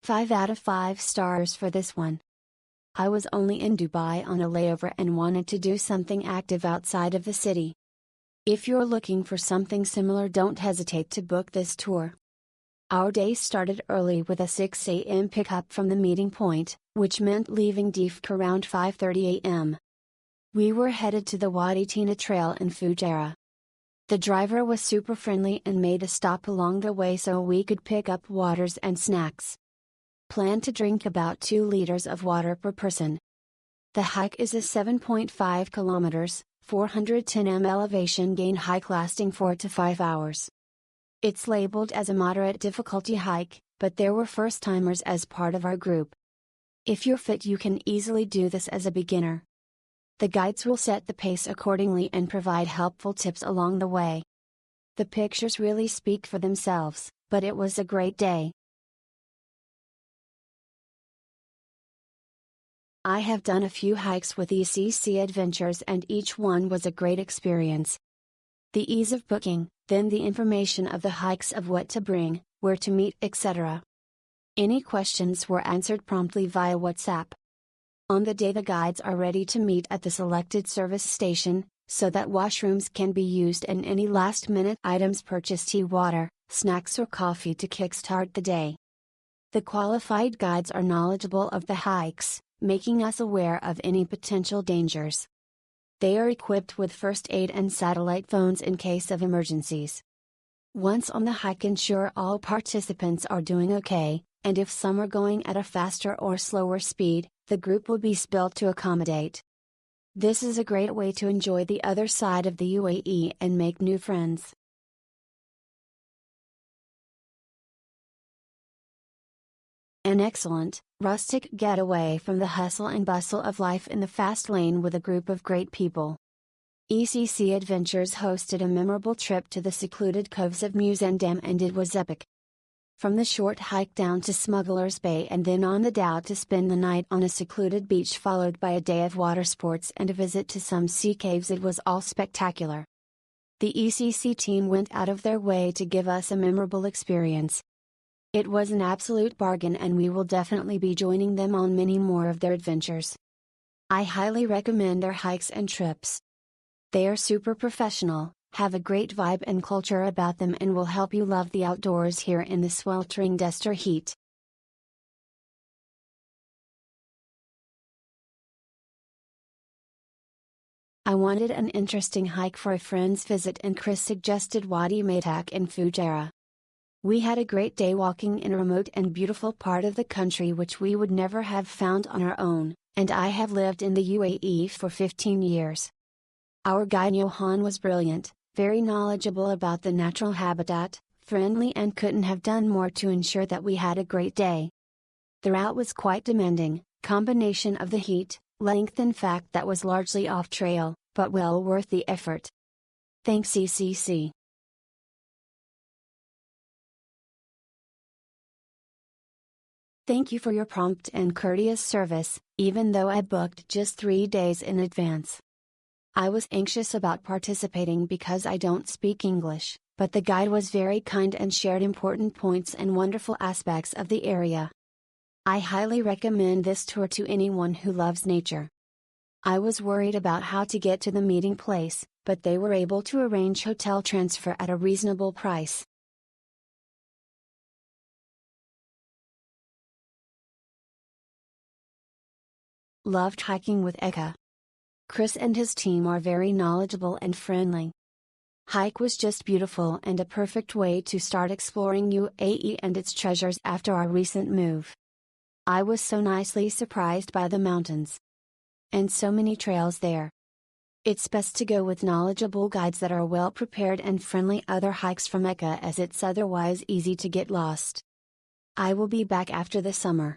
5 out of 5 stars for this one. I was only in Dubai on a layover and wanted to do something active outside of the city. If you're looking for something similar, don't hesitate to book this tour. Our day started early with a 6 a.m. pickup from the meeting point, which meant leaving Difq around 5:30 a.m. We were headed to the Wadi Tina Trail in Fujairah. The driver was super friendly and made a stop along the way so we could pick up waters and snacks. Plan to drink about 2 liters of water per person. The hike is a 7.5 kilometers, 410 m elevation gain hike lasting 4 to 5 hours. It's labeled as a moderate difficulty hike, but there were first-timers as part of our group. If you're fit, you can easily do this as a beginner. The guides will set the pace accordingly and provide helpful tips along the way. The pictures really speak for themselves, but it was a great day. I have done a few hikes with ECC Adventures and each one was a great experience. The ease of booking, then the information of the hikes of what to bring, where to meet, etc. Any questions were answered promptly via WhatsApp. On the day the guides are ready to meet at the selected service station, so that washrooms can be used and any last-minute items purchase tea, water, snacks or coffee to kickstart the day. The qualified guides are knowledgeable of the hikes, making us aware of any potential dangers. They are equipped with first aid and satellite phones in case of emergencies. Once on the hike, ensure all participants are doing okay, and if some are going at a faster or slower speed, the group will be split to accommodate. This is a great way to enjoy the other side of the UAE and make new friends. An excellent, rustic getaway from the hustle and bustle of life in the fast lane with a group of great people. ECC Adventures hosted a memorable trip to the secluded coves of Musandam and it was epic. From the short hike down to Smuggler's Bay and then on the dhow to spend the night on a secluded beach followed by a day of water sports and a visit to some sea caves, it was all spectacular. The ECC team went out of their way to give us a memorable experience. It was an absolute bargain and we will definitely be joining them on many more of their adventures. I highly recommend their hikes and trips. They are super professional, have a great vibe and culture about them and will help you love the outdoors here in the sweltering desert heat. I wanted an interesting hike for a friend's visit and Chris suggested Wadi Matak in Fujairah. We had a great day walking in a remote and beautiful part of the country which we would never have found on our own, and I have lived in the UAE for 15 years. Our guide Johan was brilliant, very knowledgeable about the natural habitat, friendly and couldn't have done more to ensure that we had a great day. The route was quite demanding, combination of the heat, length and fact that was largely off trail, but well worth the effort. Thanks ECC. Thank you for your prompt and courteous service, even though I booked just 3 days in advance. I was anxious about participating because I don't speak English, but the guide was very kind and shared important points and wonderful aspects of the area. I highly recommend this tour to anyone who loves nature. I was worried about how to get to the meeting place, but they were able to arrange hotel transfer at a reasonable price. Loved hiking with Eka. Chris and his team are very knowledgeable and friendly. Hike was just beautiful and a perfect way to start exploring UAE and its treasures after our recent move. I was so nicely surprised by the mountains. And so many trails there. It's best to go with knowledgeable guides that are well prepared and friendly other hikes from Eka as it's otherwise easy to get lost. I will be back after the summer.